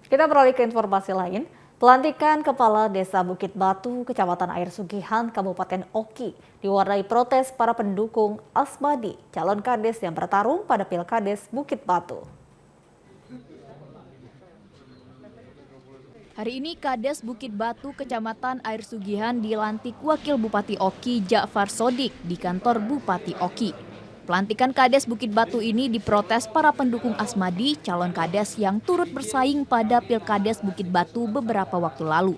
Kita beralih ke informasi lain. Pelantikan Kepala Desa Bukit Batu, Kecamatan Air Sugihan, Kabupaten Oki, diwarnai protes para pendukung Asmadi, calon kades yang bertarung pada Pilkades Bukit Batu. Hari ini Kades Bukit Batu Kecamatan Air Sugihan dilantik Wakil Bupati Oki Ja'far Sodik di kantor Bupati Oki. Pelantikan Kades Bukit Batu ini diprotes para pendukung Asmadi, calon Kades yang turut bersaing pada Pilkades Bukit Batu beberapa waktu lalu.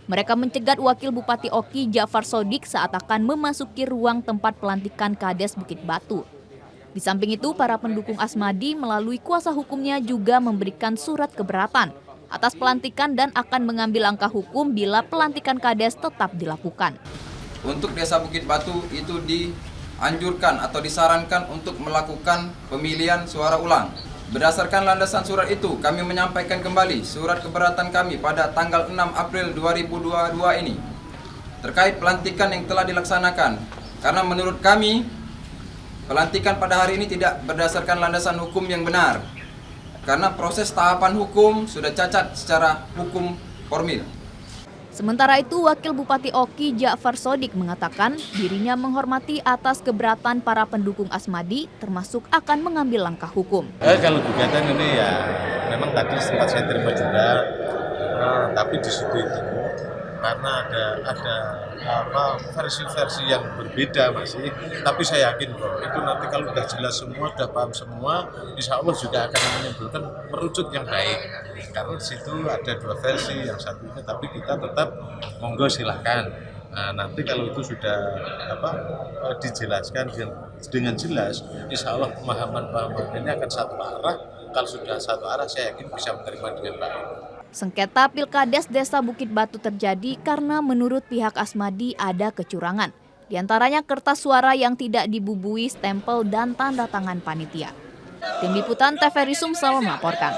Mereka mencegat Wakil Bupati Oki Ja'far Sodik saat akan memasuki ruang tempat pelantikan Kades Bukit Batu. Di samping itu, para pendukung Asmadi melalui kuasa hukumnya juga memberikan surat keberatan atas pelantikan dan akan mengambil langkah hukum bila pelantikan Kades tetap dilakukan. Untuk Desa Bukit Batu itu dianjurkan atau disarankan untuk melakukan pemilihan suara ulang. Berdasarkan landasan surat itu, kami menyampaikan kembali surat keberatan kami pada tanggal 6 April 2022 ini terkait pelantikan yang telah dilaksanakan. Karena menurut kami, pelantikan pada hari ini tidak berdasarkan landasan hukum yang benar. Karena proses tahapan hukum sudah cacat secara hukum formil. Sementara itu, Wakil Bupati Oki Ja'far Sodik mengatakan dirinya menghormati atas keberatan para pendukung Asmadi, termasuk akan mengambil langkah hukum. Kalau gugatan ini ya memang tadi sempat saya terima juga, tapi di situ itu karena ada versi-versi yang berbeda masih, tapi saya yakin kok itu nanti kalau sudah jelas semua, sudah paham semua, insya Allah juga akan menimbulkan merucut yang baik. Karena di situ ada dua versi, yang satunya tapi kita tetap monggo silahkan. Nah, nanti kalau itu sudah dijelaskan dengan jelas, insya Allah pemahaman ini akan satu arah. Kalau sudah satu arah, saya yakin bisa menerima dengan baik. Sengketa Pilkades Desa Bukit Batu terjadi karena menurut pihak Asmadi ada kecurangan. Di antaranya kertas suara yang tidak dibubui stempel dan tanda tangan panitia. Tim Liputan TVRI Sumsel melaporkan.